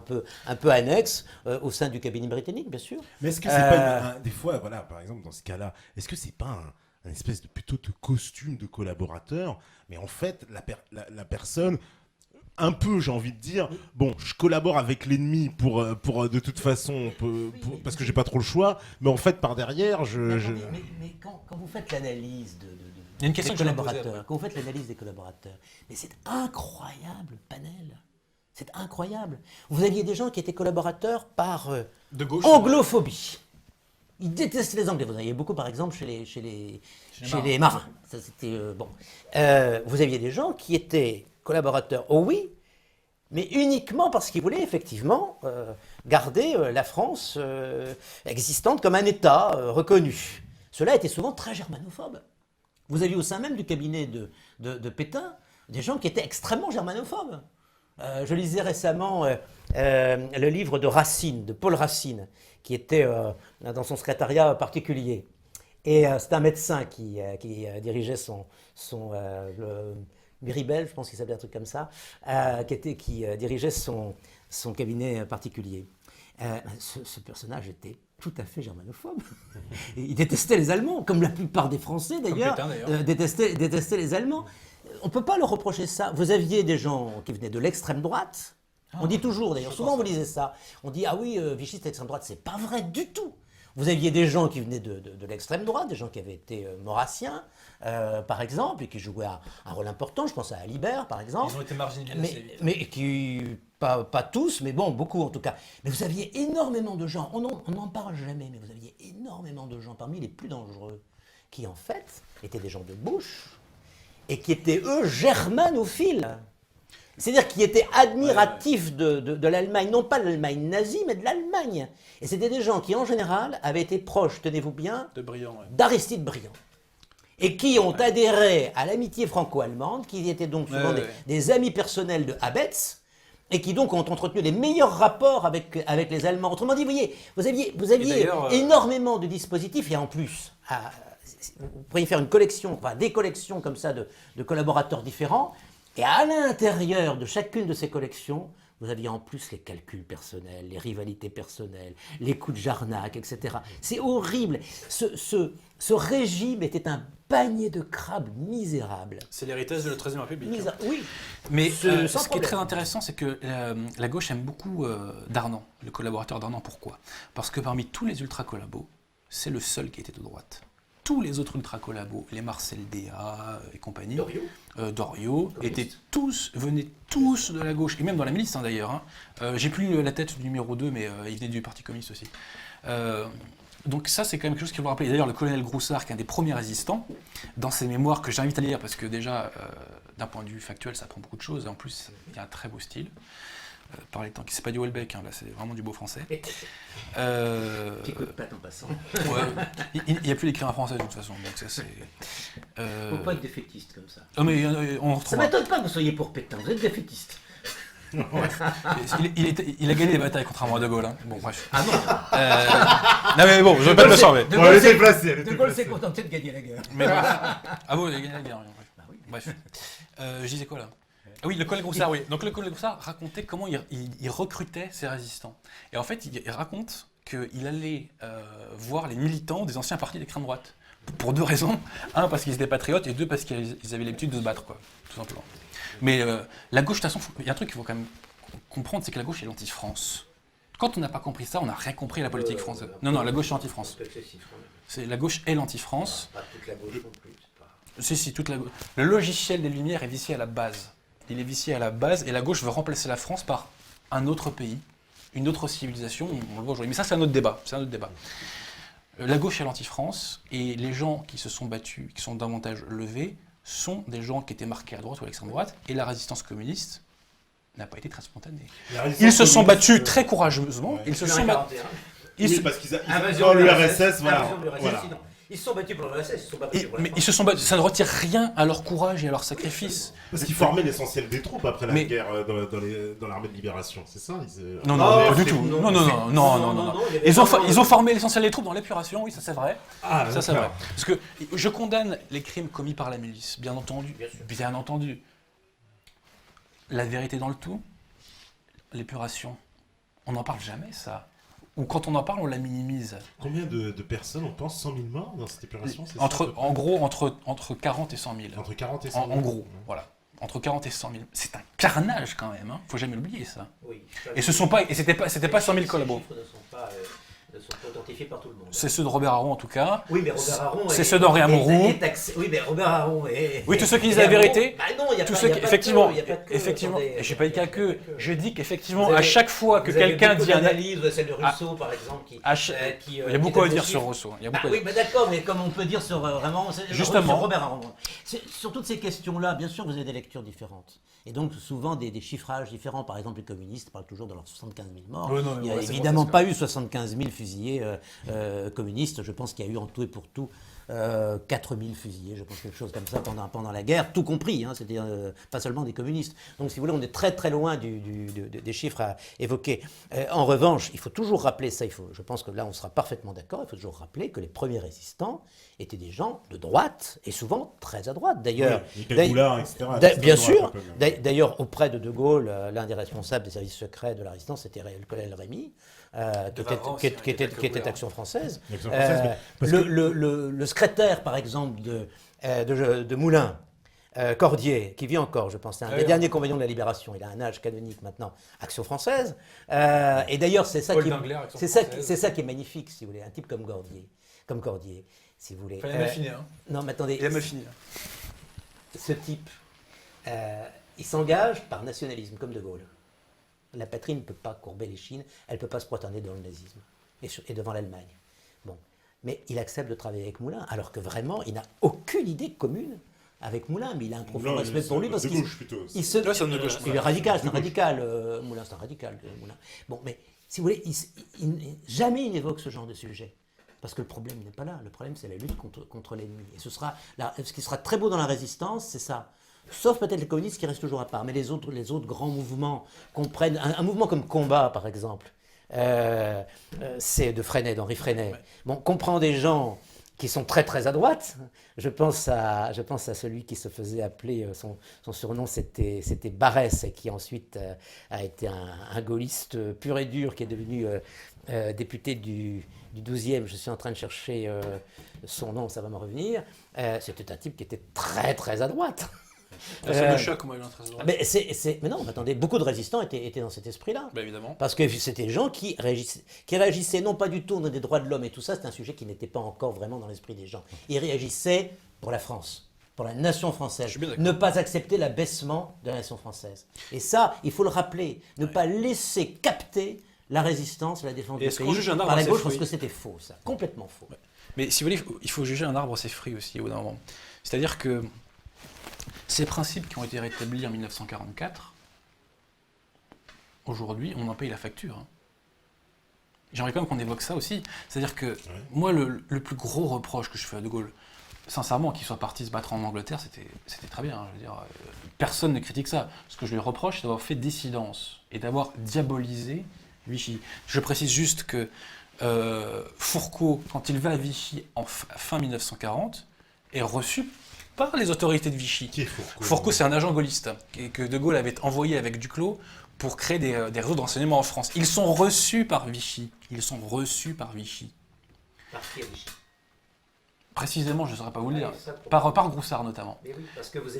un peu annexes au sein du cabinet britannique, bien sûr. Mais est-ce que c'est pas des fois, voilà, par exemple dans ce cas-là, est-ce que c'est pas un espèce de plutôt de costume de collaborateur, mais en fait la personne un peu, j'ai envie de dire, bon, je collabore avec l'ennemi pour de toute façon, parce que j'ai pas trop le choix, mais en fait, par derrière, Mais quand vous faites l'analyse il y a une question des collaborateurs, quand vous faites l'analyse des collaborateurs, mais c'est incroyable, panel. C'est incroyable. Vous aviez des gens qui étaient collaborateurs par anglophobie. Ils détestaient les Anglais. Vous en aviez beaucoup, par exemple, chez les marins. Ça, c'était bon. Vous aviez des gens qui étaient collaborateurs, oh oui, mais uniquement parce qu'ils voulaient effectivement garder la France existante comme un État reconnu. Cela était souvent très germanophobe. Vous aviez au sein même du cabinet de Pétain des gens qui étaient extrêmement germanophobes. Je lisais récemment le livre de Racine, de Paul Racine, qui était dans son secrétariat particulier. Et c'est un médecin qui dirigeait le Miribel, je pense qu'il s'appelait un truc comme ça, qui dirigeait son cabinet particulier. Ce personnage était tout à fait germanophobe. Il détestait les Allemands, comme la plupart des Français d'ailleurs, détestaient les Allemands. On ne peut pas leur reprocher ça. Vous aviez des gens qui venaient de l'extrême droite. On dit toujours, d'ailleurs, souvent vous lisez ça. On dit, ah oui, Vichy c'est l'extrême droite. C'est pas vrai du tout. Vous aviez des gens qui venaient de l'extrême droite, des gens qui avaient été maurassiens, par exemple, et qui jouaient un rôle important. Je pense à Alibert, par exemple. Ils ont été marginalisés assez vite. Mais qui, pas tous, mais bon, beaucoup en tout cas. Mais vous aviez énormément de gens, on n'en parle jamais, mais vous aviez énormément de gens, parmi les plus dangereux, qui en fait étaient des gens de Bush, et qui étaient eux germanophiles. C'est-à-dire qui étaient admiratifs de l'Allemagne, non pas de l'Allemagne nazie, mais de l'Allemagne. Et c'était des gens qui, en général, avaient été proches, tenez-vous bien, De Briand, ouais. d'Aristide Briand. Et qui ont adhéré à l'amitié franco-allemande, qui étaient donc souvent des amis personnels de Habetz, et qui donc ont entretenu les meilleurs rapports avec les Allemands. Autrement dit, vous aviez énormément de dispositifs, et en plus, vous pourriez faire une collection, enfin des collections comme ça de collaborateurs différents, et à l'intérieur de chacune de ces collections, vous aviez en plus les calculs personnels, les rivalités personnelles, les coups de Jarnac, etc. C'est horrible. Ce régime était un panier de crabes misérable. C'est l'héritage de la Troisième République. Oui. Mais Sans ce qui est problème. très intéressant, c'est que la gauche aime beaucoup Darnan, le collaborateur Darnan. Pourquoi? Parce que parmi tous les ultra-collabos, c'est le seul qui était de droite. Tous les autres ultra-collabos, les Marcel Déat et compagnie, Doriot, venaient tous de la gauche, et même dans la milice d'ailleurs. J'ai plus la tête du numéro 2, mais il venait du Parti communiste aussi. Donc ça, c'est quand même quelque chose qu'il faut rappeler. D'ailleurs, le colonel Groussard, qui est un des premiers résistants, dans ses mémoires que j'invite à lire, parce que déjà, d'un point de vue factuel, ça apprend beaucoup de choses, et en plus, il y a un très beau style. Par les temps, c'est pas du Houellebecq, là, c'est vraiment du beau français. Petit coup de patte en passant. Ouais, il n'y a plus d'écrivain français de toute façon, donc ça c'est... Faut pas être défaitiste comme ça. Oh, mais on Ça retrouve... m'étonne pas que vous soyez pour Pétain, vous êtes défaitiste. il a gagné les batailles contrairement à De Gaulle, hein. Bon, bref. Ah non. Non mais bon, je vais pas te le charmer. On va laisser placer. De Gaulle s'est contenté de gagner la guerre. Mais bref. Ah bon, il a gagné la guerre. Bah oui. Bref. Je disais quoi là? Ah oui, le colonel Groussard, oui. Donc le colonel Groussard racontait comment il recrutait ses résistants. Et en fait, il raconte qu'il allait voir les militants des anciens partis d'extrême droite. Pour deux raisons. Un, parce qu'ils étaient patriotes, et deux, parce qu'ils avaient l'habitude de se battre, quoi. Tout simplement. Mais la gauche, de toute façon, il y a un truc qu'il faut quand même comprendre, c'est que la gauche est l'anti-France. Quand on n'a pas compris ça, on n'a rien compris à la politique française. Non, la gauche est anti-France. La gauche est l'anti-France. Pas toute la gauche non plus. Si, toute la gauche. Le logiciel des Lumières est vicié à la base. Il est vicié à la base, et la gauche veut remplacer la France par un autre pays, une autre civilisation. On le voit aujourd'hui. Mais ça, c'est un autre débat. La gauche est l'anti-France, et les gens qui se sont battus, qui sont davantage levés, sont des gens qui étaient marqués à droite ou à l'extrême droite, et la résistance communiste n'a pas été très spontanée. Ils se sont battus très courageusement. Ils se sont battus. Oui, parce qu'ils ont l'URSS, voilà. Ils se sont battus pour l'URSS, ils se sont battus pour la Mais France. ils se sont battus. Ça ne retire rien à leur courage et à leur sacrifice. Parce qu'ils formaient l'essentiel des troupes après la Mais- guerre dans l'armée de libération, c'est ça Non, Non, pas du c'est- tout. non, Non. il y avait Ils ont vraiment- formé l'essentiel des troupes dans l'épuration, oui, ça c'est vrai. Ah, Ça c'est d'accord. vrai. Parce que je condamne les crimes commis par la milice, bien entendu. Bien sûr. Bien entendu. La vérité dans le tout, l'épuration, on n'en parle jamais, ça. Ou quand on en parle, on la minimise. Combien de personnes, on pense 100 000 morts dans cette opération, c'est ça, En gros, entre 40 et 100 000. Entre 40 et 100 000. En gros, voilà. Entre 40 et 100 000. C'est un carnage quand même, hein. Faut jamais l'oublier ça. Oui, Et c'était pas 100 000 collabos. Ces chiffres ne sont pas identifiés par tout le monde. C'est ceux de Robert Aron en tout cas. Oui, mais Robert Aron C'est ceux d'Henri Amouroux. Oui, mais Robert Aron est... Oui, tous ceux qui disent la vérité. Bah non, il y a Tous pas ceux il y a qui, pas effectivement, que, il y a pas que, effectivement, attendez, et j'ai pas dit qu'à que, je dis qu'effectivement, Vous avez- à chaque fois que vous avez quelqu'un beaucoup dit un d'analyses, celle de Rousseau par exemple, qui... il y a beaucoup à dire sur Rousseau. Rousseau. Il y a beaucoup à Oui, dire. mais d'accord, mais comme on peut dire sur vraiment Justement. sur Robert Aron. Sur toutes ces questions-là, bien sûr, vous avez des lectures différentes. Et donc, souvent, des chiffrages différents. Par exemple, les communistes parlent toujours de leurs 75 000 morts. Oui, non, mais Il n'y a voilà, c'est évidemment bon, pas eu 75 000 fusillés communistes. Je pense qu'il y a eu en tout et pour tout 4 000 fusillés, je pense, quelque chose comme ça pendant la guerre, tout compris, hein, c'était pas seulement des communistes. Donc, si vous voulez, on est très très loin des chiffres à évoquer. En revanche, il faut toujours rappeler ça, je pense que là on sera parfaitement d'accord, il faut toujours rappeler que les premiers résistants étaient des gens de droite, et souvent très à droite d'ailleurs. Michel Goulard, etc. Bien sûr, d'ailleurs auprès de De Gaulle, l'un des responsables des services secrets de la résistance, c'était le colonel Rémy, qui était Action française. Action française, mais parce que- Le secrétaire, par exemple, de Moulin, Cordier, qui vit encore, je pense, c'est un des derniers compagnons de la Libération. Il a un âge canonique maintenant, Action française. Et d'ailleurs, c'est ça, c'est ça qui est magnifique, si vous voulez. Un type comme Cordier, si vous voulez. Il a mal fini, hein. Non, mais attendez. Il a mal fini. Ce type, il s'engage par nationalisme, comme De Gaulle. La patrie ne peut pas courber les chines, elle ne peut pas se prosterner devant le nazisme et devant l'Allemagne. Bon. Mais il accepte de travailler avec Moulin, alors que vraiment, il n'a aucune idée commune avec Moulin, mais il a un profond respect pour lui parce qu'il il est radical, c'est un radical. Moulin, c'est un radical. Moulin. Bon, mais si vous voulez, jamais il n'évoque ce genre de sujet. Parce que le problème n'est pas là. Le problème, c'est la lutte contre l'ennemi. Et ce qui sera très beau dans la résistance, c'est ça. Sauf peut-être les communistes qui restent toujours à part. Mais les autres grands mouvements comprennent. Un mouvement comme Combat, par exemple, c'est de Freinet, d'Henri Freinet. Bon, comprend des gens qui sont très très à droite. Je pense à celui qui se faisait appeler, son surnom c'était Barès, et qui ensuite a été un gaulliste pur et dur, qui est devenu député du 12e. Je suis en train de chercher son nom, ça va me revenir. C'était un type qui était très très à droite. C'est le choc, moi, il est très heureux. Mais non, attendez, beaucoup de résistants étaient dans cet esprit-là. Bah, évidemment. Parce que c'était des gens qui réagissaient non pas du tout dans des droits de l'homme et tout ça, c'est un sujet qui n'était pas encore vraiment dans l'esprit des gens. Ils réagissaient pour la France, pour la nation française. Ne pas accepter l'abaissement de la nation française. Et ça, il faut le rappeler, ne pas laisser capter la résistance, la défense du pays par la gauche, parce que c'était faux, ça, complètement faux. Ouais. Mais si vous voulez, il faut juger un arbre à ses fruits aussi, au bout d'un moment. C'est-à-dire que ces principes qui ont été rétablis en 1944, aujourd'hui, on en paye la facture. Hein. J'aimerais quand même qu'on évoque ça aussi. C'est-à-dire que moi, le plus gros reproche que je fais à De Gaulle, sincèrement, qu'il soit parti se battre en Angleterre, c'était très bien. Hein. Je veux dire, personne ne critique ça. Ce que je lui reproche, c'est d'avoir fait dissidence et d'avoir diabolisé Vichy. Je précise juste que Fourcault, quand il va à Vichy en fin 1940, est reçu par les autorités de Vichy. Qui est Fourcault? Fourcault, c'est un agent gaulliste que De Gaulle avait envoyé avec Duclos pour créer des réseaux de renseignement en France. Ils sont reçus par Vichy. Par qui à Vichy? Précisément, je ne saurais pas vous le dire. Par Groussard notamment. Mais oui, parce que vous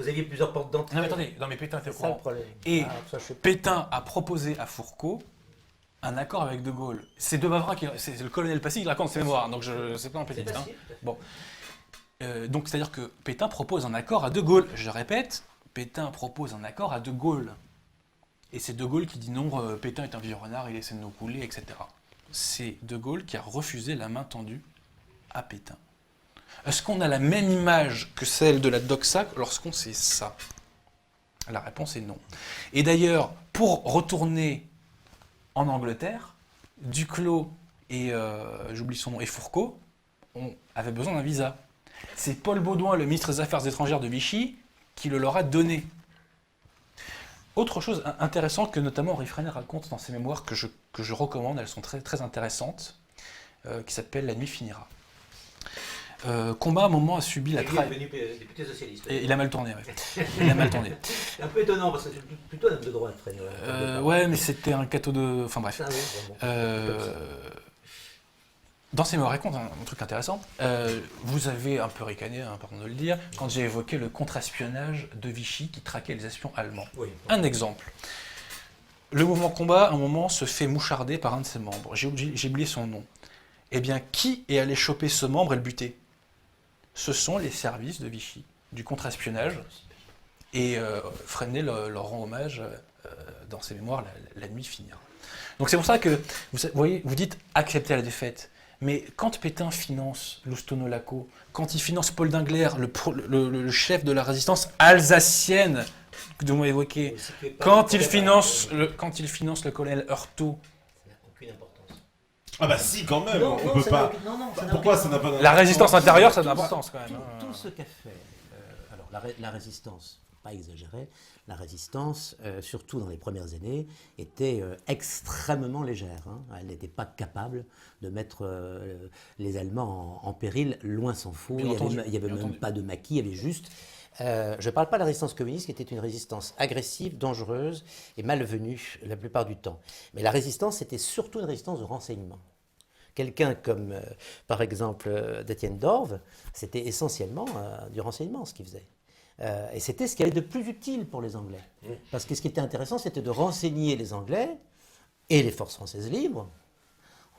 aviez plusieurs portes d'entrée. Non mais attendez, Pétain était au courant. Problème. Et Pétain a proposé à Fourcault un accord avec De Gaulle. C'est de Bavra c'est le colonel Passy qui raconte ses mémoires, donc je sais pas un petit. Hein. Bon. Donc c'est-à-dire que Pétain propose un accord à De Gaulle. Je répète, Pétain propose un accord à De Gaulle. Et c'est De Gaulle qui dit non, Pétain est un vieux renard, il essaie de nous couler, etc. C'est De Gaulle qui a refusé la main tendue à Pétain. Est-ce qu'on a la même image que celle de la doxa lorsqu'on sait ça? La réponse est non. Et d'ailleurs, pour retourner en Angleterre, Duclos et, j'oublie son nom, et Fourcault avaient besoin d'un visa. C'est Paul Baudouin, le ministre des Affaires étrangères de Vichy, qui le leur a donné. Autre chose intéressante que notamment Henri Freinet raconte dans ses mémoires que je recommande, elles sont très, très intéressantes, qui s'appelle La nuit finira. Combat, à un moment, a subi la trahison. Il est devenu député socialiste. Et il a mal tourné, ouais. Il a mal tourné. C'est un peu étonnant, parce que c'est plutôt un homme de droite, Freinet. Ouais, mais c'était un cateau de... Enfin bref. Ah oui, bon. Dans ses mémoires, raconte un truc intéressant. Vous avez un peu ricané, hein, pardon de le dire, quand j'ai évoqué le contre-espionnage de Vichy qui traquait les espions allemands. Oui. Un exemple. Le mouvement Combat, à un moment, se fait moucharder par un de ses membres. J'ai oublié son nom. Eh bien, qui est allé choper ce membre et le buter? Ce sont les services de Vichy, du contre-espionnage. Et Freinet leur rend hommage dans ses mémoires, la nuit finira. Donc c'est pour ça que, vous voyez, vous dites accepter la défaite. Mais quand Pétain finance Loustono Laco, quand il finance Paul Dingler, le chef de la résistance alsacienne que vous m'avez évoqué, quand il finance le colonel Heurtaud, ça n'a aucune importance. Ah bah si, quand même, Non, on non, peut ça pas. Pourquoi ça n'a pas d'importance? la résistance intérieure, ça a de l'importance quand même. Tout ce qu'a fait, alors la résistance, pas exagéré, la résistance, surtout dans les premières années, était extrêmement légère. Hein. Elle n'était pas capable de mettre les Allemands en péril, loin s'en faut. Il n'y avait même pas de maquis, il y avait juste... je ne parle pas de la résistance communiste, qui était une résistance agressive, dangereuse et malvenue la plupart du temps. Mais la résistance, c'était surtout une résistance de renseignement. Quelqu'un comme, par exemple, d'Étienne Dorve, c'était essentiellement du renseignement ce qu'il faisait. Et c'était ce qu'il y avait de plus utile pour les Anglais. Parce que ce qui était intéressant, c'était de renseigner les Anglais et les forces françaises libres,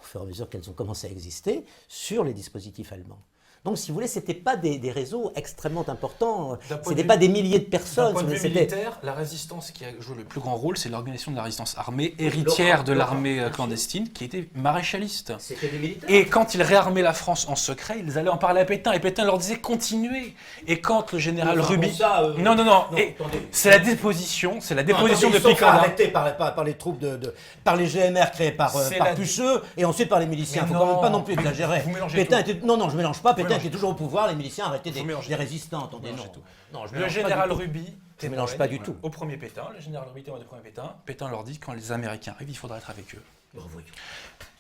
au fur et à mesure qu'elles ont commencé à exister, sur les dispositifs allemands. Donc, si vous voulez, ce n'étaient pas des réseaux extrêmement importants, ce n'étaient pas des milliers de personnes. D'un point de vue militaire, la résistance qui a joué le plus grand rôle, c'est l'organisation de la résistance armée, héritière de l'armée clandestine, qui était maréchaliste. C'était des militaires. Et quand ils réarmaient la France en secret, ils allaient en parler à Pétain, et Pétain leur disait « continuez ». Et quand le général Ruby... Non, c'est la déposition de Pétain. Arrêté par les troupes par les GMR créés par Pucheux, et ensuite par les miliciens. Il ne faut quand même pas non plus exagérer. Pétain était... Non, je ne mélange pas. Pétain était toujours au pouvoir, les miliciens arrêtaient des résistants. Attendez, non, le général Ruby... Je ne mélange pas du tout. Au premier Pétain, le général Ruby témoigne du premier Pétain. Pétain leur dit quand les Américains arrivent, il faudra être avec eux.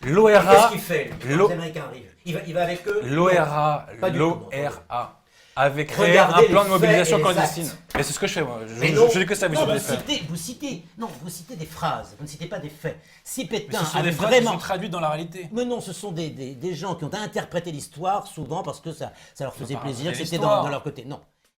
L'ORA... Qu'est-ce qu'il fait quand les Américains arrivent il va avec eux? L'ORA avait créé un plan de mobilisation clandestine. Et c'est ce que je fais, moi. Je dis que ça, vous citez des phrases, vous ne citez pas des faits. Si Pétain ce sont avait des phrases vraiment... qui sont traduites dans la réalité. Mais non, ce sont des gens qui ont interprété l'histoire, souvent parce que ça leur faisait plaisir, que c'était l'histoire. dans leur côté. Non.